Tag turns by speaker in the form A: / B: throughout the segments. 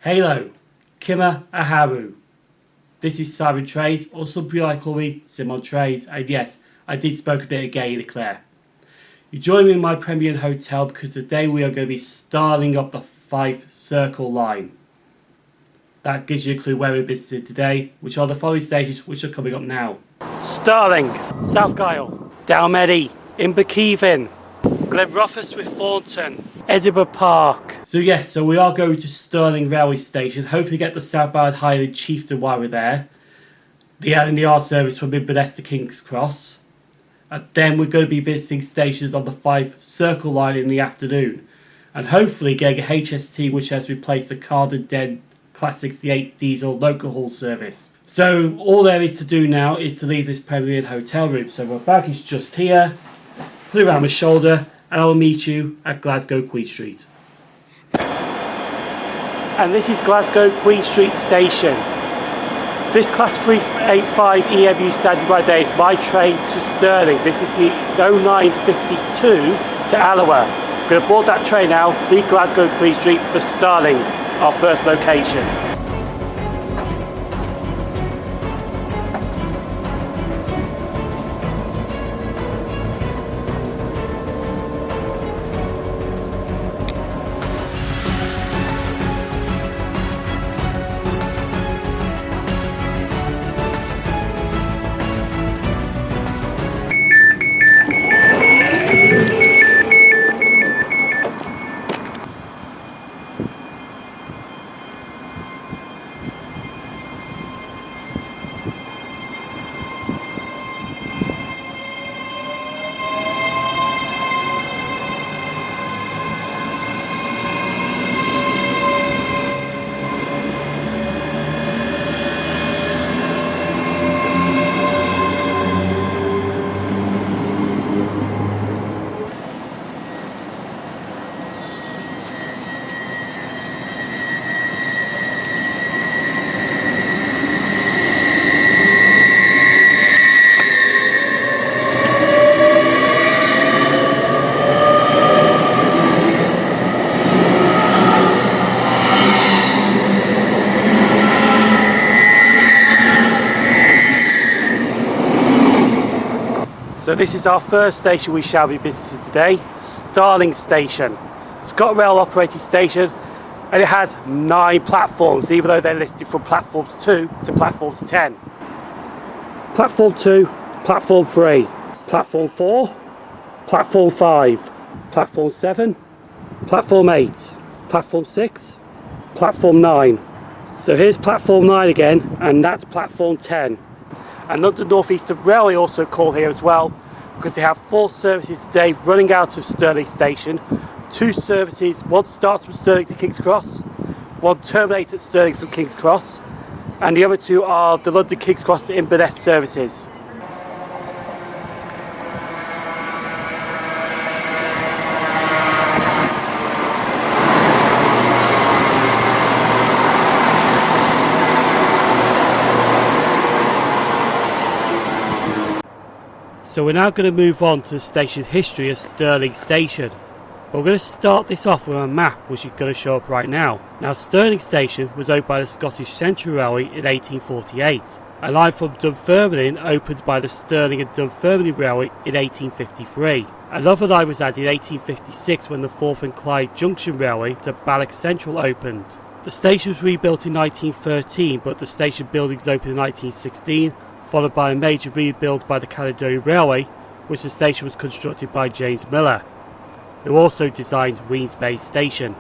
A: Hello, Kima Aharu. This is Sim0nTrains, or some people like call me Sim0nTrains, and yes, I did spoke a bit of gay Leclerc. You join me in my Premier Hotel because today we are going to be starting up the Fife Circle Line. That gives you a clue where we're visiting today, which are the following stations which are coming up now. Stirling, South Gyle, Dalmeny, Inverkeithing, Glenrothes with Thornton, Edinburgh Park. So we are going to Stirling Railway Station, hopefully get the southbound Highland Chieftain while we're there. The LNER service from Midland to King's Cross. And then we're going to be visiting stations on the Fife Circle Line in the afternoon. And hopefully getting a HST which has replaced the Carden Den Class 68 diesel local haul service. So all there is to do now is to leave this Premier hotel room. So my bag is just here, put it around my shoulder, and I will meet you at Glasgow Queen Street. And this is Glasgow Queen Street Station. This Class 385 EMU standing right there is my train to Stirling. This is the 0952 to Alloa. I'm going to board that train now, leave Glasgow Queen Street for Stirling, our first location. So this is our first station we shall be visiting today, Stirling Station. It's got a rail operated station and it has 9 platforms, even though they're listed from platforms 2 to platforms 10. Platform 2, platform 3, platform 4, platform 5, platform 7, platform 8, platform 6, platform 9. So here's platform 9 again, and that's platform 10. And London North Eastern Railway also call here as well, because they have 4 services today running out of Stirling Station. 2 services, one starts from Stirling to King's Cross, one terminates at Stirling from King's Cross, and the other 2 are the London King's Cross to Inverness services. So we're now going to move on to the station history of Stirling Station. But we're going to start this off with a map which is going to show up right now. Now Stirling Station was opened by the Scottish Central Railway in 1848. A line from Dunfermline opened by the Stirling and Dunfermline Railway in 1853. Another line was added in 1856 when the Forth and Clyde Junction Railway to Balloch Central opened. The station was rebuilt in 1913, but the station buildings opened in 1916, followed by a major rebuild by the Caledonian Railway, which the station was constructed by James Miller, who also designed Weems Bay Station.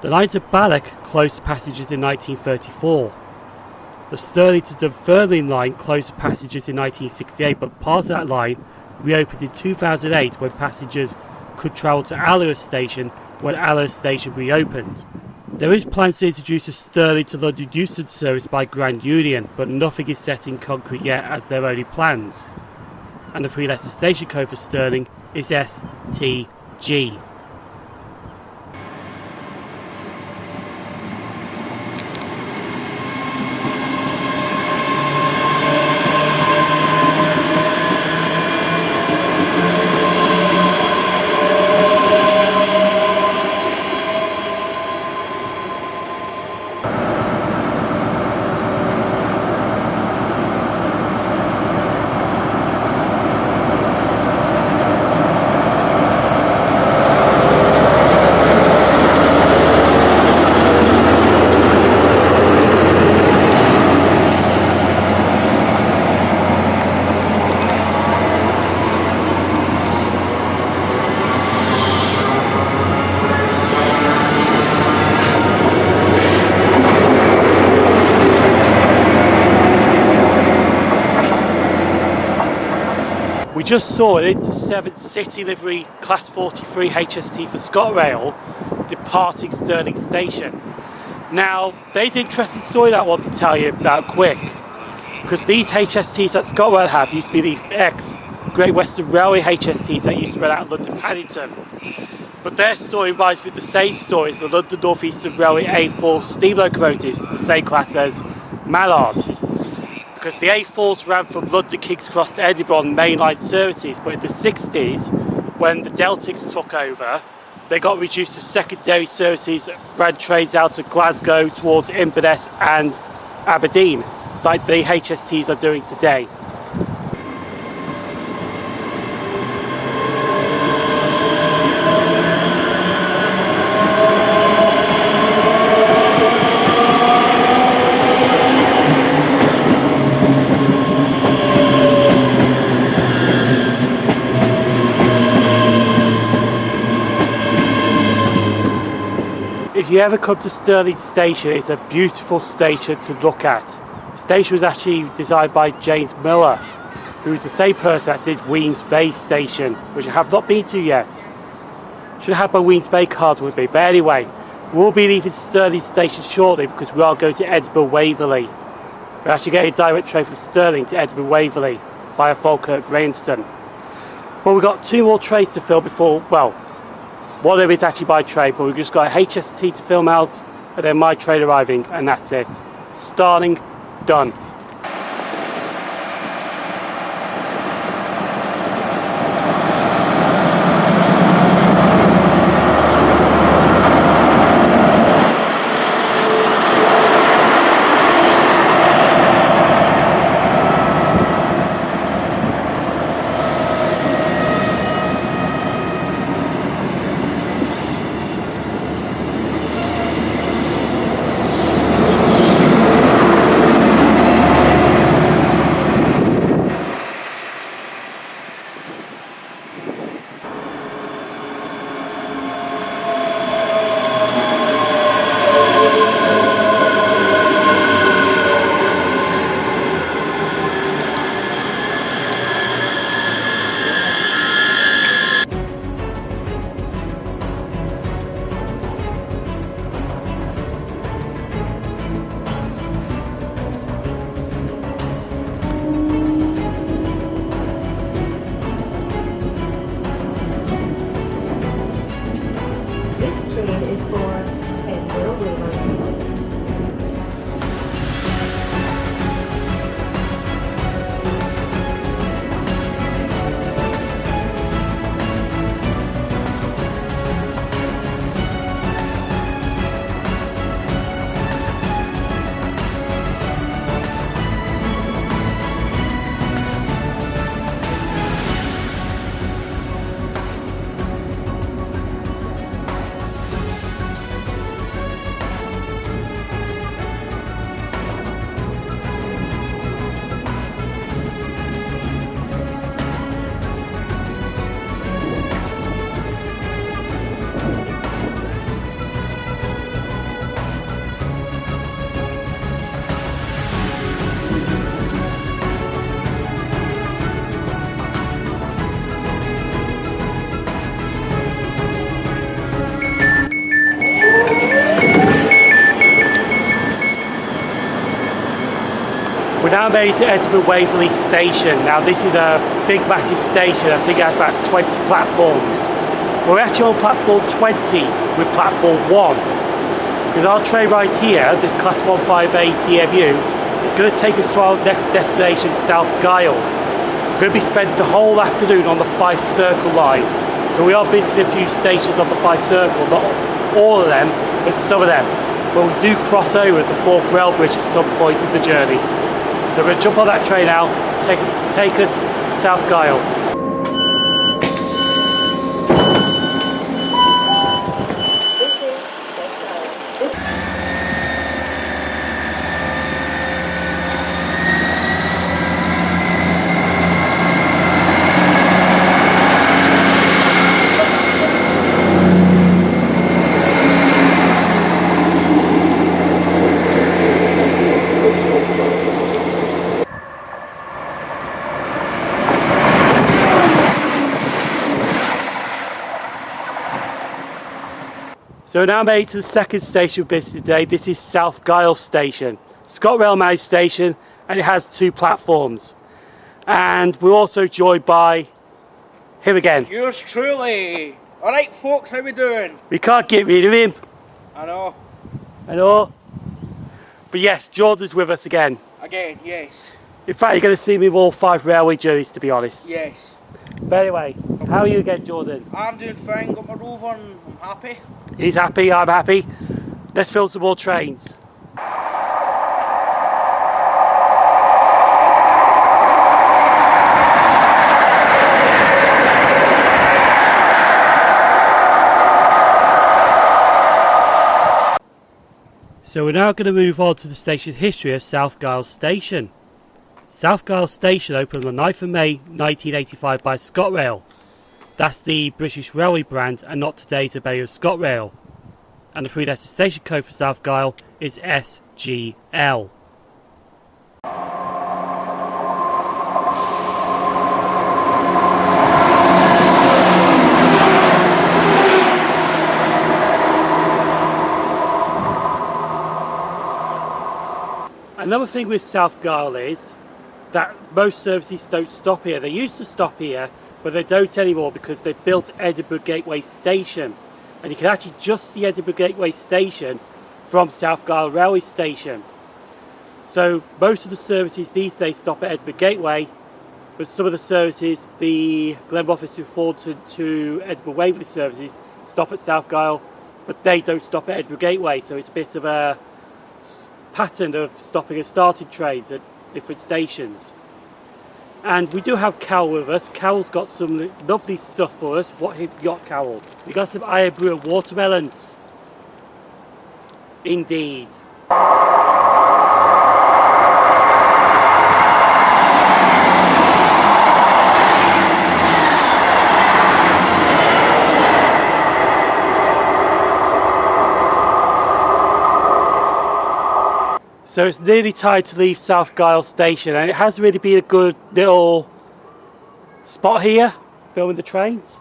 A: The line to Balloch closed to passengers in 1934. The Stirling to Dunfermline line closed to passengers in 1968, but part of that line reopened in 2008 when passengers could travel to Alloa Station when Alloa Station reopened. There is plans to introduce a Stirling to London Euston service by Grand Union, but nothing is set in concrete yet as they're only plans. And the 3-letter station code for Stirling is STG. just saw an Inter-7 City livery Class 43 HST for ScotRail departing Stirling Station. Now, there's an interesting story that I want to tell you about quick, because these HSTs that ScotRail have used to be the ex-Great Western Railway HSTs that used to run out of London Paddington. But their story reminds me of the same story as the London North Eastern Railway A4 steam locomotives, the same class as Mallard. Because the A4s ran from London King's Cross to Edinburgh on mainline services, but in the 60s, when the Deltics took over, they got reduced to secondary services, ran trains out of Glasgow towards Inverness and Aberdeen, like the HSTs are doing today. If you ever come to Stirling Station, it's a beautiful station to look at. The station was actually designed by James Miller, who was the same person that did Weems Bay Station, which I have not been to yet. Should have had my Weems Bay card with me, but anyway, we'll be leaving Stirling Station shortly because we are going to Edinburgh Waverley. We're actually getting a direct train from Stirling to Edinburgh Waverley via Falkirk Grainston. But we've got 2 more trains to fill before, well, one of them is actually by train, but we've just got a HST to film out, and then my train arriving, and that's it. Starting, done. We're now made to Edinburgh Waverley Station. Now this is a big massive station, I think it has about 20 platforms. We're actually on platform 20 with platform 1. Because our train right here, this class 158 DMU, is going to take us to our next destination, South Gyle. We're going to be spending the whole afternoon on the Fife Circle Line. So we are visiting a few stations on the Fife Circle, not all of them, but some of them. But we do cross over at the Forth Rail Bridge at some point in the journey. So we're going to jump on that train now, take us to South Gyle. So we're now made it to the second station we've visited today. This is South Gyle Station. ScotRail managed station, and it has 2 platforms. And we're also joined by him again.
B: Yours truly. Alright folks, how we doing?
A: We can't get rid of him.
B: I know.
A: I know. But yes, Jordan's with us again.
B: Again, yes.
A: In fact, you're going to see me with all 5 railway journeys, to be honest.
B: Yes.
A: But anyway, how are you again, Jordan?
B: I'm doing fine, got my rover and I'm happy.
A: He's happy, I'm happy. Let's film some more trains. So we're now going to move on to the station history of South Gyle Station. South Gyle Station opened on the 9th of May 1985 by ScotRail. That's the British Railway brand and not today's rebellion of ScotRail. And the 3-letter station code for South Gyle is SGL. Another thing with South Gyle is that most services don't stop here. They used to stop here, but they don't anymore because they built Edinburgh Gateway Station. And you can actually just see Edinburgh Gateway Station from South Gyle Railway Station. So most of the services these days stop at Edinburgh Gateway, but some of the services, the Glenrothes to Thornton to Edinburgh Waverley services, stop at South Gyle, but they don't stop at Edinburgh Gateway. So it's a bit of a pattern of stopping and starting trains at different stations. And we do have Carol with us. Carol's got some lovely stuff for us. What have you got, Carol? We got some Iron Brewer watermelons. Indeed. So it's nearly time to leave South Gyle Station, and it has really been a good little spot here, filming the trains.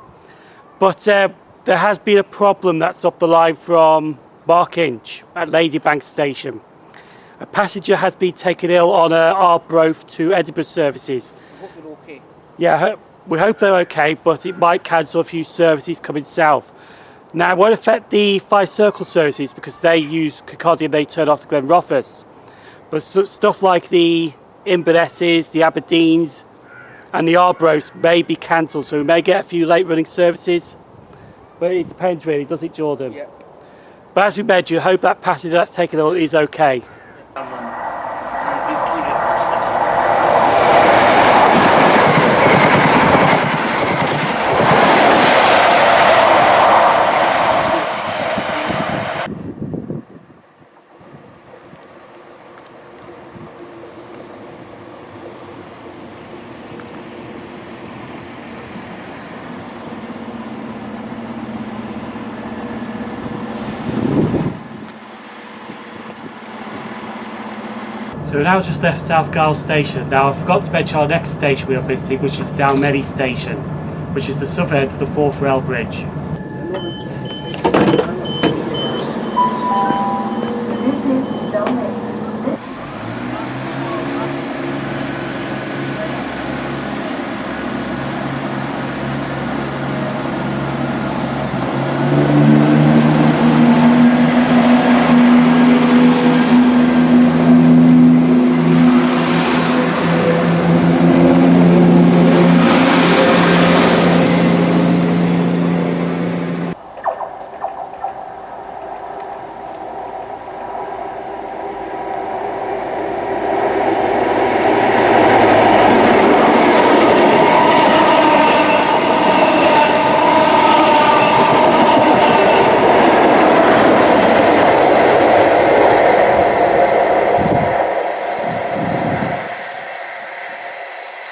A: But there has been a problem that's up the line from Markinch at Ladybank Station. A passenger has been taken ill on Arbroath to Edinburgh services.
B: I hope they're okay.
A: Yeah, we hope they're okay, but it might cancel a few services coming south. Now, it won't affect the Fife Circle services because they use Kirkcaldy and they turn off the Glenrothes. But stuff like the Inverkeithings, the Aberdeens and the Arbroaths may be cancelled, so we may get a few late running services. But it depends really, does it, Jordan?
B: Yep.
A: But as we mentioned, I hope that passenger that's taken ill is okay. So we now just left South Gyle Station. Now I forgot to mention our next station we are visiting, which is Dalmeny Station, which is the southern end of the 4th rail bridge.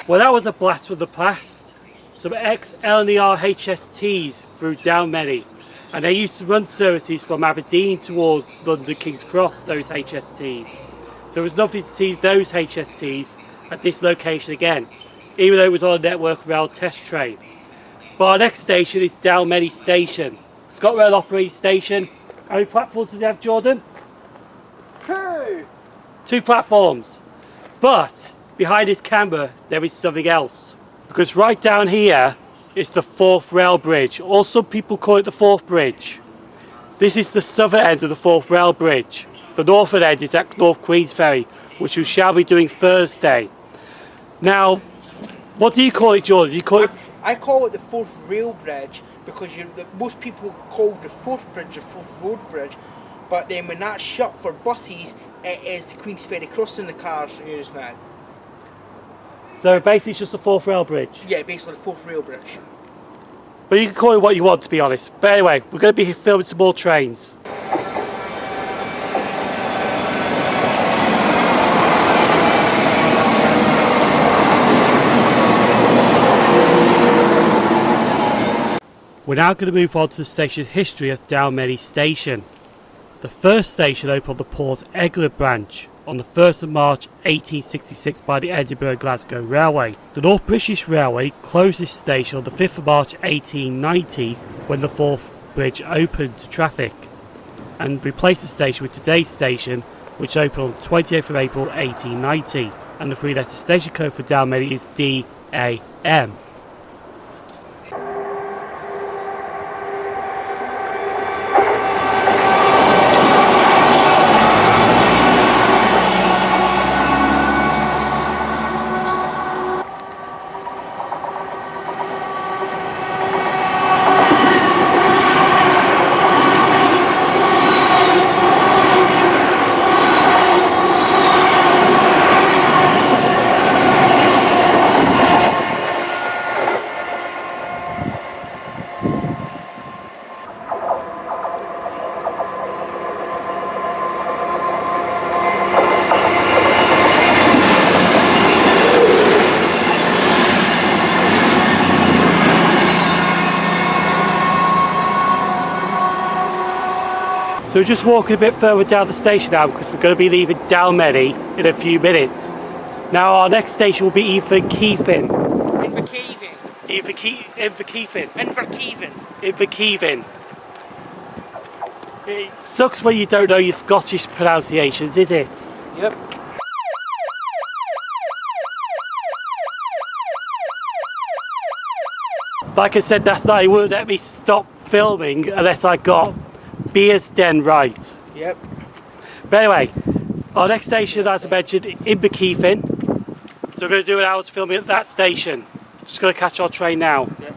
A: Well, that was a blast from the past. Some ex-LNER HSTs through Dalmeny, and they used to run services from Aberdeen towards London King's Cross, those HSTs. So it was lovely to see those HSTs at this location again, even though it was on a Network Rail test train. But our next station is Dalmeny Station. ScotRail operated station, How many platforms does it have, Jordan?
B: 2.
A: 2 platforms. But behind this camera there is something else. Because right down here is the Forth Rail Bridge. Or some people call it the Forth Bridge. This is the southern end of the Forth Rail Bridge. The northern end is at North Queensferry, which we shall be doing Thursday. Now, what do you call it, Jordan? Do you call it?
B: I call it the Forth Rail Bridge because most people call the Forth Bridge the Forth Road Bridge, but then when that's shut for buses, it is the Queensferry crossing the cars use now.
A: So basically it's just the Forth Rail Bridge?
B: Yeah, basically the Forth Rail Bridge.
A: But you can call it what you want, to be honest. But anyway, we're going to be filming some more trains. We're now going to move on to the station history of Dalmeny Station. The first station opened on the Port Eglet branch on the 1st of March 1866 by the Edinburgh Glasgow Railway. The North British Railway closed this station on the 5th of March 1890 when the Forth Bridge opened to traffic, and replaced the station with today's station, which opened on the 28th of April 1890, and the 3-letter station code for Dalmeny is DAM. So we're just walking a bit further down the station now because we're going to be leaving Dalmeny in a few minutes. Now our next station will be Inverkeithing. Inverkeithing. It sucks when you don't know your Scottish pronunciations, is it?
B: Yep.
A: Like I said last night, it wouldn't let me stop filming unless I got Beers Den right.
B: Yep.
A: But anyway, our next station, as I mentioned, Inverkeithing. So we're going to do an hour's filming at that station. Just going to catch our train now.
B: Yep.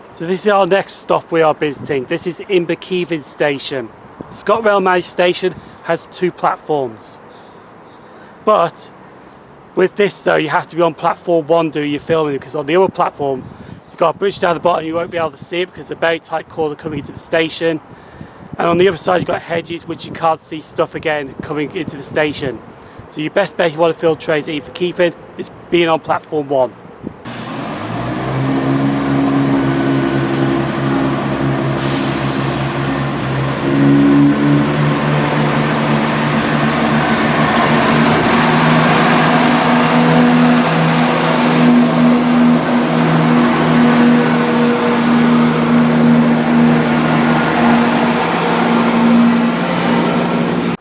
A: So this is our next stop we are visiting. This is Inverkeithing Station. ScotRail managed station has 2 platforms. But with this though, you have to be on platform 1 doing your filming, because on the other platform you've got a bridge down the bottom, you won't be able to see it because it's a very tight corner coming into the station. And on the other side you've got hedges which you can't see stuff again coming into the station. So your best bet if you want to fill trains at Inverkeithing is being on platform 1.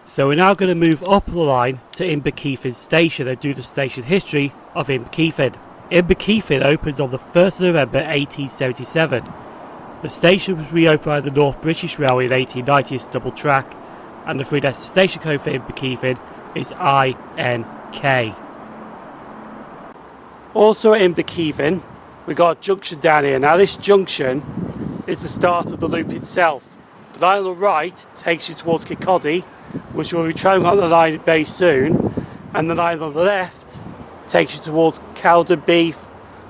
A: So we're now going to move up the line to Inverkeithing Station and do the station history of Inverkeithing. Inverkeithing opened on the 1st of November 1877. The station was reopened by the North British Railway in 1890 as double track, and the three-letter station code for Inverkeithing is INK. Also at Inverkeithing, we've got a junction down here. Now this junction is the start of the loop itself. The line on the right takes you towards Kirkcaldy, which will be travelling on the line very soon, and the line on the left takes you towards Kirkcaldy,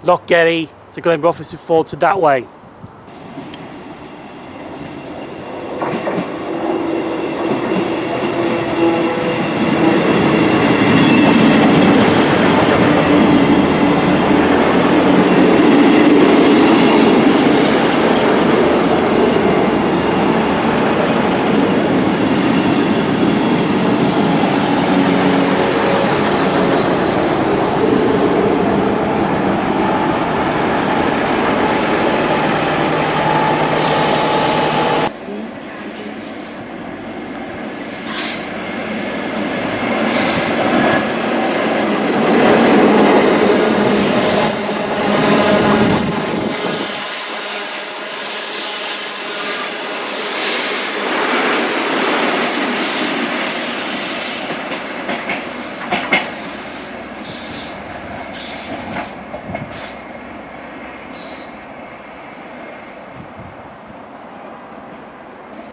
A: Lochgelly to Glenrothes and Thornton that way.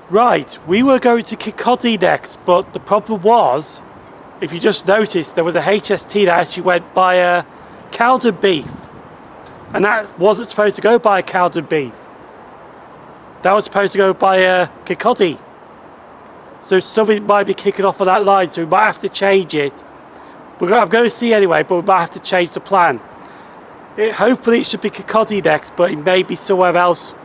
A: Right, we were going to Kirkcaldy next, but the problem was, if you just noticed, there was a HST that actually went by Kirkcaldy, and that wasn't supposed to go by Kirkcaldy. That was supposed to go by Kirkcaldy. So something might be kicking off on that line, so we might have to change it. I'm going to see anyway, but we might have to change the plan. Hopefully it should be Kirkcaldy next, but it may be somewhere else.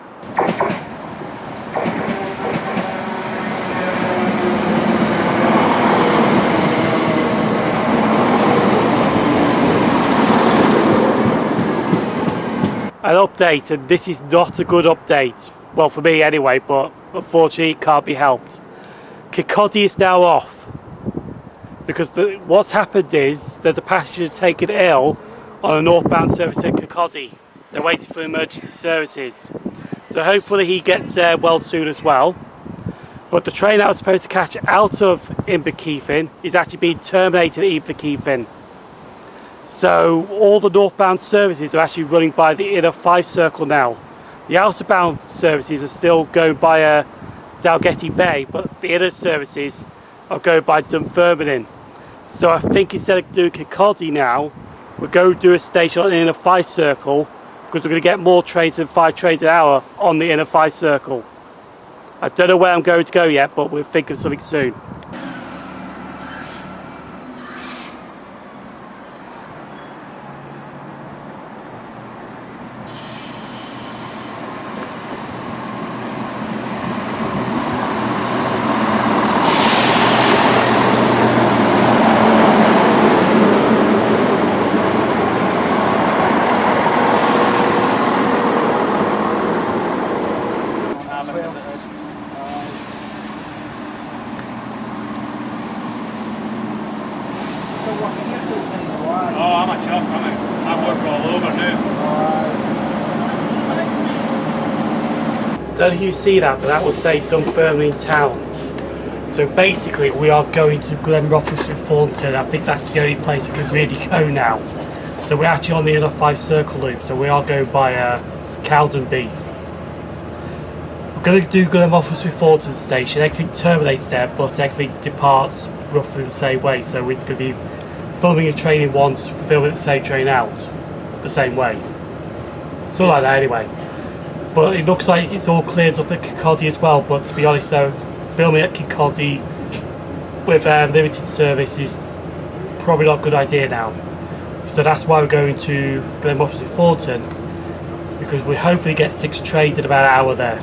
A: An update, and this is not a good update. Well, for me anyway, but unfortunately it can't be helped. Kirkcaldy is now off because what's happened is there's a passenger taken ill on a northbound service at Kirkcaldy. They're waiting for emergency services, so hopefully he gets there well soon as well. But the train that was supposed to catch out of Inverkeithing is actually being terminated at Inverkeithing. So all the northbound services are actually running by the inner Fife Circle now. The outerbound services are still going by Dalgety Bay, but the inner services are going by Dunfermline. So I think instead of doing Kirkcaldy now, we're going to do a station on the inner Fife Circle, because we're going to get more trains than 5 trains an hour on the inner Fife Circle. I don't know where I'm going to go yet, but we'll think of something soon. Don't know if you see that, but that will say Dunfermline Town. So basically we are going to Glenrothes and Thornton. I think that's the only place that can really go now. So we're actually on the inner Fife Circle loop, so we are going by Kirkcaldy. We're going to do Glenrothes and Thornton station. Everything terminates there, but everything departs roughly the same way. So it's going to be filming a train in once, filming the same train out the same way. Something like that anyway. But it looks like it's all cleared up at Kirkcaldy as well, but to be honest though, filming at Kirkcaldy with limited service is probably not a good idea now. So that's why we're going to Glenrothes with Thornton, because we hopefully get 6 trains in about an hour there.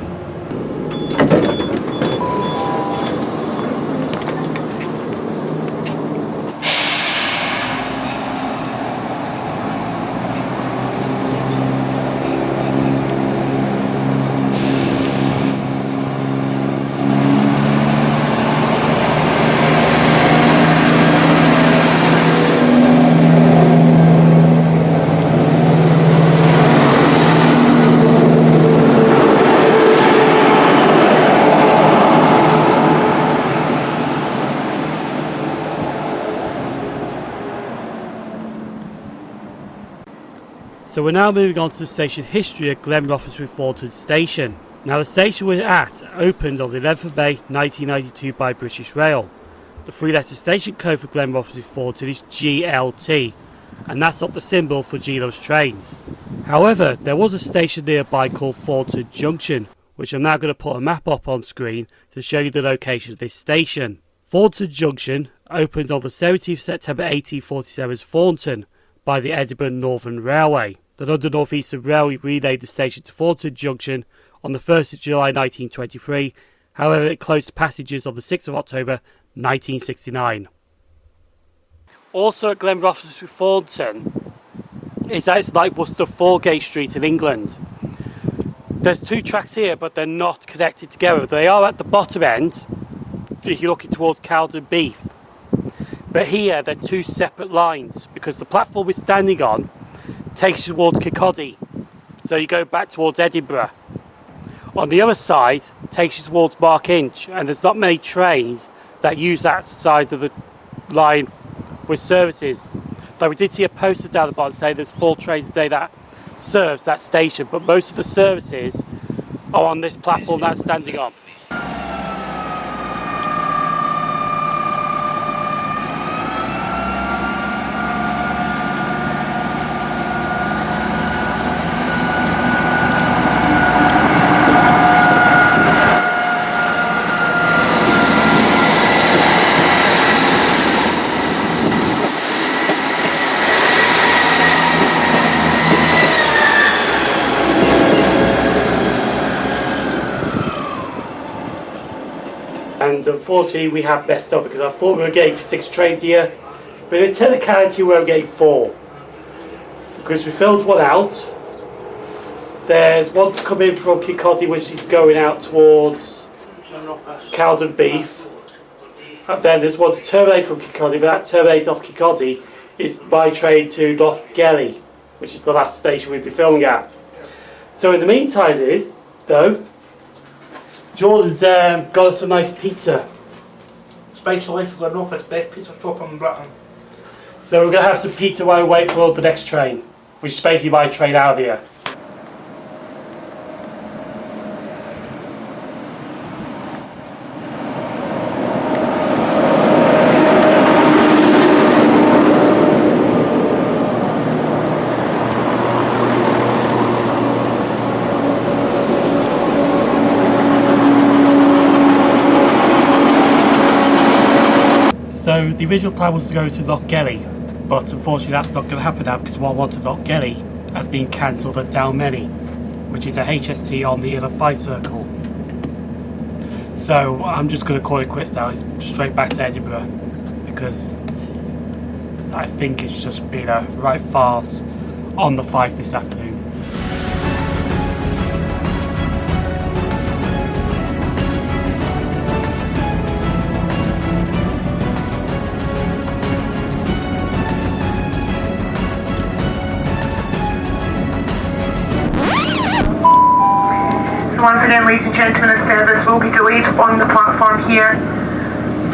A: So we're now moving on to the station history at Glenrothes with Thornton Station. Now the station we're at opened on the 11th of May 1992 by British Rail. The 3-letter station code for Glenrothes with Thornton is GLT, and that's not the symbol for Glenrothes trains. However, there was a station nearby called Thornton Junction, which I'm now going to put a map up on screen to show you the location of this station. Thornton Junction opened on the 17th September 1847 as Thornton by the Edinburgh Northern Railway. The London North Eastern Railway renamed the station to Thornton Junction on the 1st of July 1923, however it closed to passengers on the 6th of October 1969. Also at Glenrothes with Thornton is that it's like Worcester Foregate Street in England. There's 2 tracks here but they're not connected together. They are at the bottom end if you're looking towards Cowden Beef. But here they're 2 separate lines because the platform we're standing on takes you towards Kirkcaldy, so you go back towards Edinburgh. On the other side takes you towards Mark Inch, and there's not many trains that use that side of the line with services. Though we did see a poster down the bottom saying there's 4 trains a day that serves that station, but most of the services are on this platform that's standing on. And unfortunately we have messed up because I thought we were getting 6 trains here, but in technicality we were getting 4 because we filled one out. There's one to come in from Kirkcaldy which is going out towards Cowden Beef, and then there's one to terminate from Kirkcaldy, but that terminates off Kirkcaldy is my train to Lochgelly, which is the last station we'll be filming at. So in the meantime though, Jordan's got us a nice pizza.
B: Spice of life for Glenrothes, best pizza shop in Britain.
A: So we're going to have some pizza while we wait for the next train, which is basically my train out of here. So the original plan was to go to Lochgelly, but unfortunately that's not going to happen now because what I wanted Lochgelly has been cancelled at Dalmeny, which is a HST on the inner Fife Circle. So I'm just going to call it quits now. It's straight back to Edinburgh because I think it's just been a right farce on the Fife this afternoon.
C: Once again, ladies and gentlemen, the service will be delayed on the platform here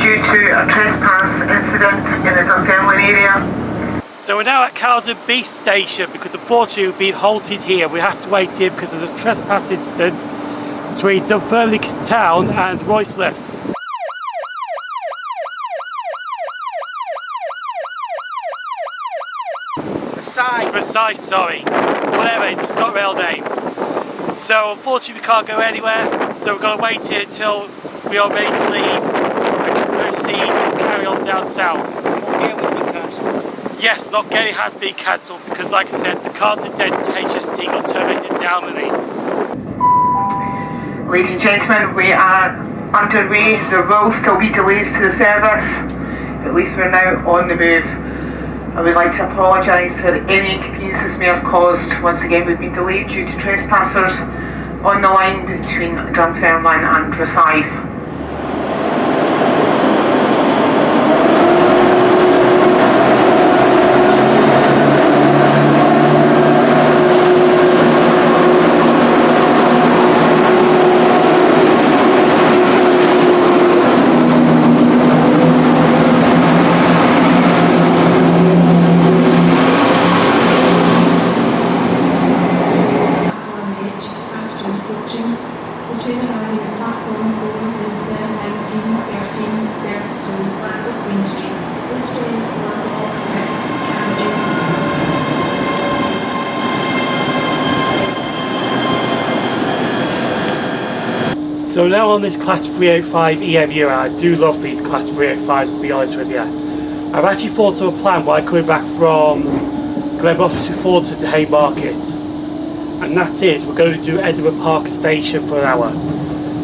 C: due to a trespass incident in the Dalmeny area.
A: So we're now at Cowden Beef Station because unfortunately we've been halted here. We had to wait here because there's a trespass incident between Dunfermline Town and Ruislip. Versailles, sorry. Whatever, it's a ScotRail name. So unfortunately we can't go anywhere, so we're going to wait here until we are ready to leave and can proceed to carry on down south.
B: Lochgelly's been cancelled.
A: Yes, Lochgelly has been cancelled because, like I said, the Carlton HST got terminated in Dalmeny.
C: Ladies and gentlemen, we are underway. There will still be delays to the service. At least we're now on the move. I would like to apologise for any inconvenience this may have caused. Once again, we've been delayed due to trespassers on the line between Dunfermline and Rosyth.
D: The train arriving at platform 4 is the 1913 service to Glasgow Queen Street. This train is one of 6 carriages.
A: So now on this Class 305 EMU, I do love these Class 305s, to be honest with you. I've actually thought of a plan while coming back from Glenrothes to Thornton to Haymarket. And that is, we're going to do Edinburgh Park Station for an hour.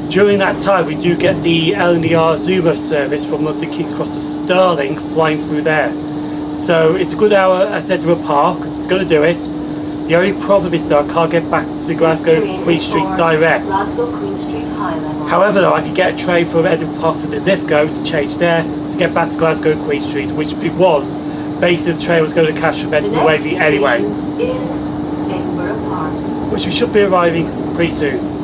A: During that time we do get the LNER Zoomer service from London King's Cross to Stirling flying through there. So it's a good hour at Edinburgh Park, I'm going to do it. The only problem is though I can't get back to Glasgow Queen Street direct.
E: Glasgow Queen Street high level.
A: However though, I could get a train from Edinburgh Park to the Lithgow to change there to get back to Glasgow Queen Street, which it was basically the train was going to catch from Edinburgh Waverley anyway.
E: Is Edinburgh Park.
A: Which we should be arriving pretty soon.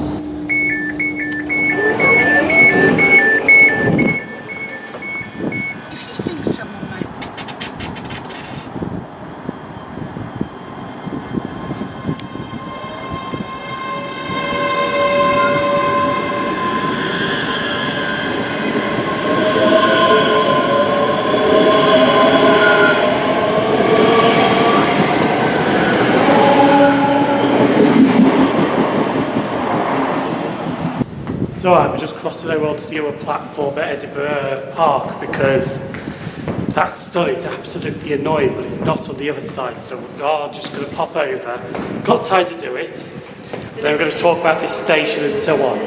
A: So we're just crossing over onto the other platform at Edinburgh Park because that sun is absolutely annoying, but it's not on the other side, so we're just going to pop over. Got time to do it. Then we're going to talk about this station and so on.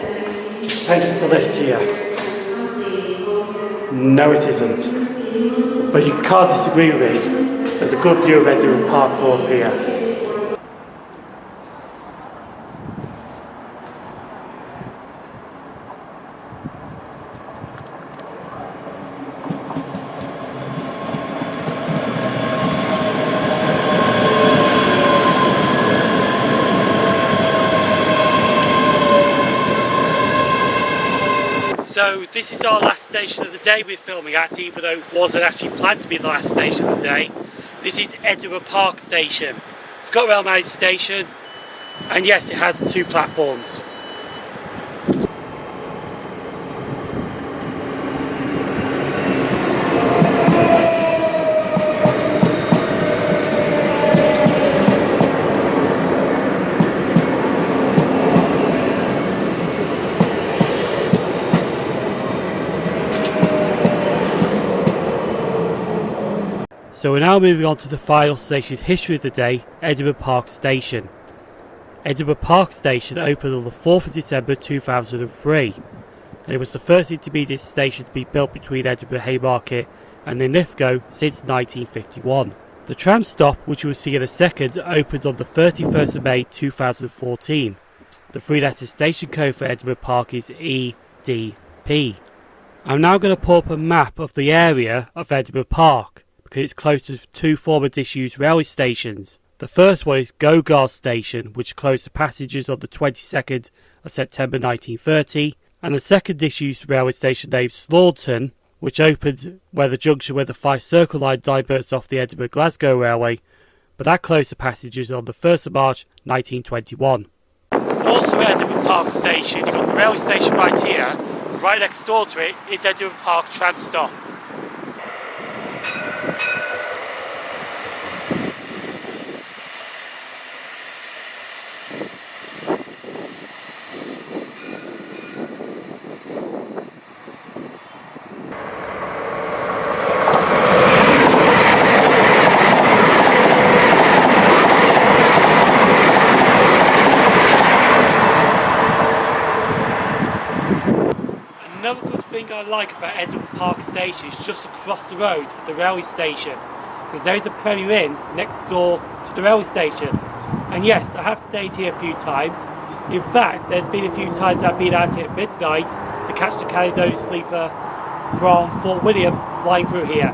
A: Thanks for the lift here. No, it isn't. But you can't disagree with me. There's a good view of Edinburgh Park from up here. So this is our last station of the day we're filming at, even though it wasn't actually planned to be the last station of the day. This is Edinburgh Park Station. It's got a well-managed station, and yes, it has 2 platforms. So we're now moving on to the final station history of the day, Edinburgh Park Station. Edinburgh Park Station opened on the 4th of December 2003, and it was the first intermediate station to be built between Edinburgh Haymarket and Linlithgow since 1951. The tram stop, which you will see in a second, opened on the 31st of May 2014. The 3-letter station code for Edinburgh Park is EDP. I'm now going to pull up a map of the area of Edinburgh Park, because it's close to 2 former disused railway stations. The first one is Gogar Station, which closed to passengers on the 22nd of September 1930, and the second disused railway station named Thornton, which opened where the junction where the Fife Circle Line diverts off the Edinburgh-Glasgow Railway, but that closed to passengers on the 1st of March 1921. Also at Edinburgh Park Station, you've got the railway station right here, and right next door to it is Edinburgh Park tram stop. Another good thing I like about Edinburgh Park Station is just across the road from the railway station, because there is a Premier Inn next door to the railway station. And yes, I have stayed here a few times. In fact, there's been a few times I've been out here at midnight to catch the Caledonian Sleeper from Fort William flying through here.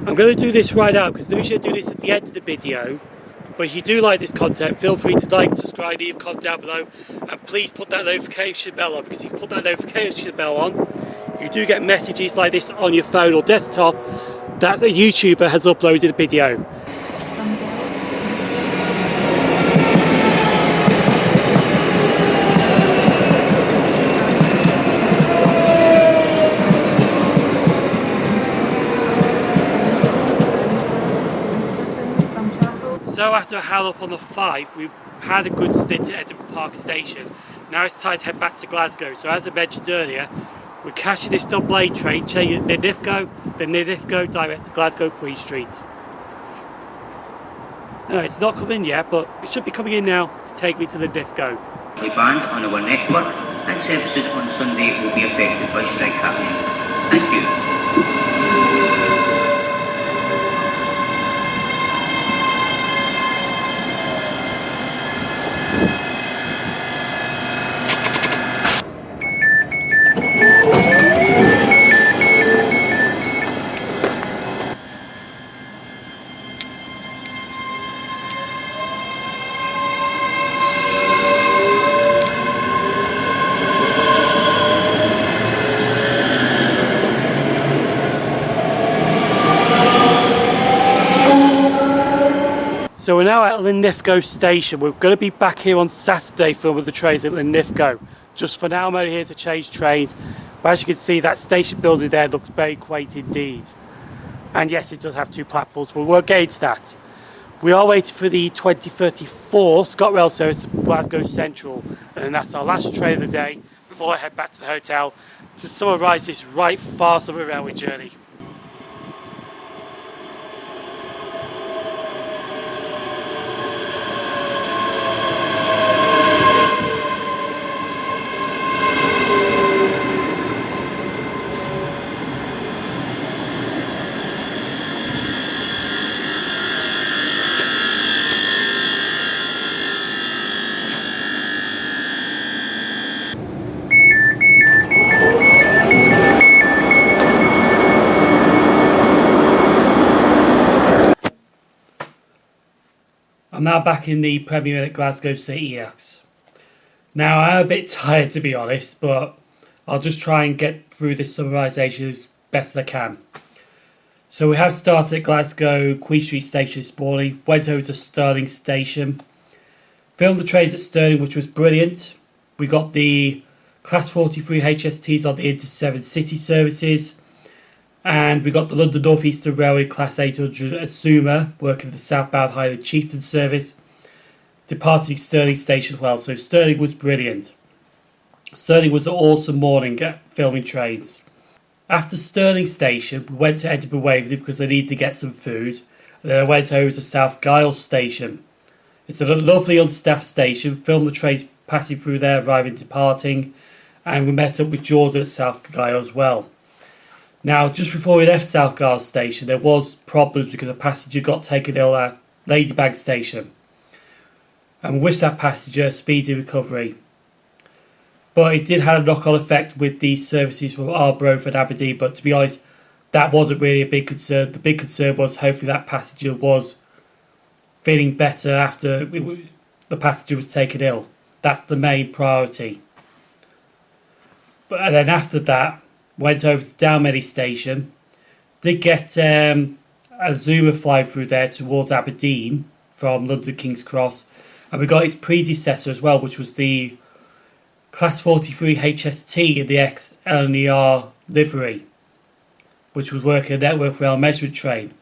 A: I'm going to do this right out because usually I do this at the end of the video, but if you do like this content, feel free to like, subscribe, leave a comment down below, and please put that notification bell on, because if you put that notification bell on, you do get messages like this on your phone or desktop that a YouTuber has uploaded a video. So after a howl up on the Fife, we've had a good stint at Edinburgh Park Station. Now it's time to head back to Glasgow. So as I mentioned earlier, we're catching this double-lane train, changing at Linlithgow, then Linlithgow direct to Glasgow Queen Street. No, it's not come in yet, but it should be coming in now to take me to Linlithgow.
F: Banned on our network, and services on Sunday will be affected by strike action. Thank you.
A: So we're now at Linlithgow Station. We're going to be back here on Saturday filming the trains at Linlithgow. Just for now I'm only here to change trains. But as you can see, that station building there looks very quaint indeed. And yes, it does have two platforms, but we won't get into that. We are waiting for the 2034 ScotRail service to Glasgow Central. And that's our last train of the day before I head back to the hotel to summarise this right farce of a railway journey. I'm now back in the Premier Inn at Glasgow City Ex. Now I'm a bit tired to be honest, but I'll just try and get through this summarisation as best I can. So we have started at Glasgow Queen Street Station this morning, went over to Stirling Station, filmed the trains at Stirling, which was brilliant. We got the Class 43 HSTs on the Inter 7 City services, and we got the London North Eastern Railway Class 800 Azuma working the southbound Highland Chieftain service, departing Stirling Station as well. So Stirling was brilliant. Stirling was an awesome morning at filming trains. After Stirling Station, we went to Edinburgh Waverley because I needed to get some food, and then I went over to South Gyle Station. It's a lovely unstaffed station, filmed the trains passing through there, arriving, departing, and we met up with Jordan at South Gyle as well. Now, just before we left South Gyle Station, there was problems because a passenger got taken ill at Ladybank Station. And we wish that passenger a speedy recovery. But it did have a knock-on effect with the services from Arbroath and Aberdeen, but to be honest, that wasn't really a big concern. The big concern was hopefully that passenger was feeling better after the passenger was taken ill. That's the main priority. And then after that, went over to Dalmeny Station, did get a Zuma fly through there towards Aberdeen from London King's Cross, and we got its predecessor as well, which was the Class 43 HST in the ex-LNER livery, which was working a Network Rail measurement train,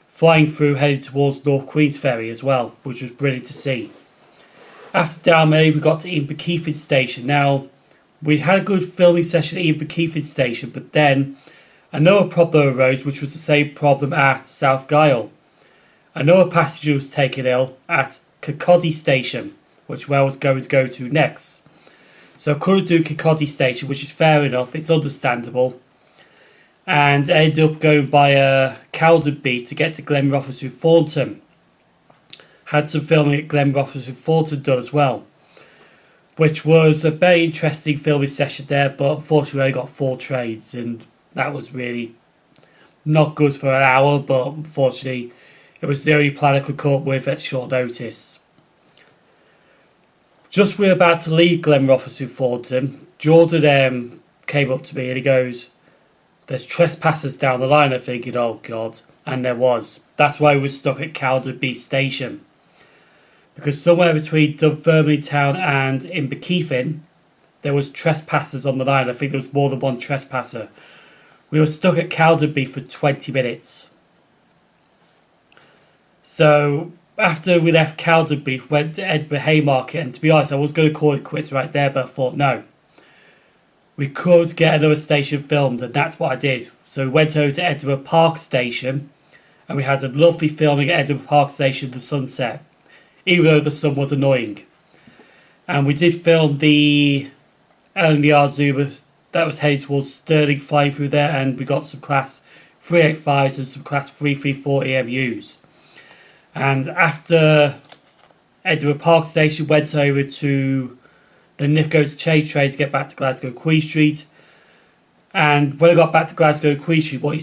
A: flying through heading towards North Queensferry as well, which was brilliant to see. After Dalmeny, we got to Inverkeithing Station. Now, we had a good filming session at Inverkeithing Station, but then Another problem arose, which was the same problem at South Gyle. Another passenger was taken ill at Kirkcaldy Station, which I was going to go to next. So I couldn't do Kirkcaldy Station, which is fair enough, it's understandable. And ended up going by Calderby to get to Glenrothes through Thornton. Had some filming at Glenrothes through Thornton done as well, which was a very interesting filming session there, but unfortunately I only got 4 trains, and that was really not good for an hour, but unfortunately it was the only plan I could come up with at short notice. Just we were about to leave Glenrothes through Thornton, Jordan came up to me and he goes, "There's trespassers down the line." I'm thinking, oh god, and there was. That's why we were stuck at Calderby Station. Because somewhere between Dunfermline Town and Inverkeithing, there was trespassers on the line. I think there was more than one trespasser. We were stuck at Calderby for 20 minutes. So after we left Calderby, we went to Edinburgh Haymarket, and to be honest, I was going to call it quits right there, but I thought no. We could get another station filmed, and that's what I did. So we went over to Edinburgh Park Station, and we had a lovely filming at Edinburgh Park Station, the sunset, even though the sun was annoying. And we did film the LNER Zoomer that was heading towards Stirling flying through there, and we got some class 385s and some class 334 EMUs. And after Edinburgh Park Station, went over to the Lithgow to change train to get back to Glasgow Queen Street. And when I got back to Glasgow Queen Street, what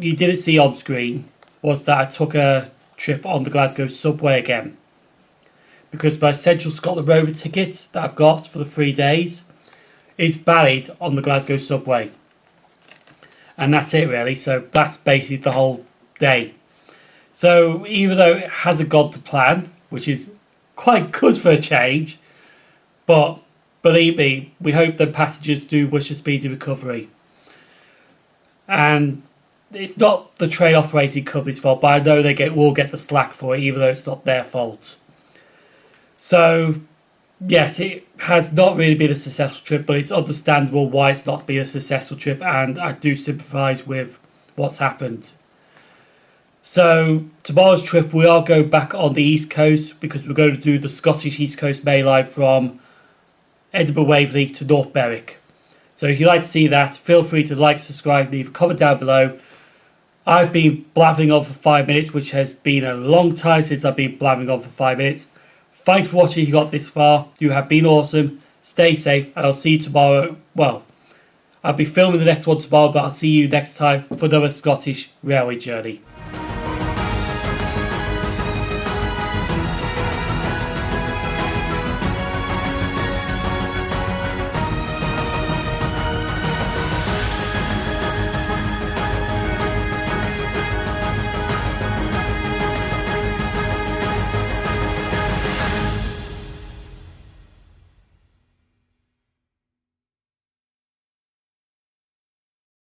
A: you didn't see on screen was that I took a trip on the Glasgow subway again, because my Central Scotland Rover ticket that I've got for the 3 days is valid on the Glasgow subway, and that's it really. So that's basically the whole day. So even though it hasn't gone to plan, which is quite good for a change, but believe me, we hope that passengers do wish a speedy recovery. And it's not the train operating company's fault, but I know they will get the slack for it, even though it's not their fault. So, yes, it has not really been a successful trip, but it's understandable why it's not been a successful trip, and I do sympathise with what's happened. So, tomorrow's trip, we are going back on the East Coast, because we're going to do the Scottish East Coast Main Line from Edinburgh Waverley to North Berwick. So if you'd like to see that, feel free to like, subscribe, leave a comment down below. I've been blathering on for 5 minutes, which has been a long time since I've been blathering on for 5 minutes. Thanks for watching if you got this far. You have been awesome. Stay safe, and I'll see you tomorrow. Well, I'll be filming the next one tomorrow, but I'll see you next time for another Scottish railway journey.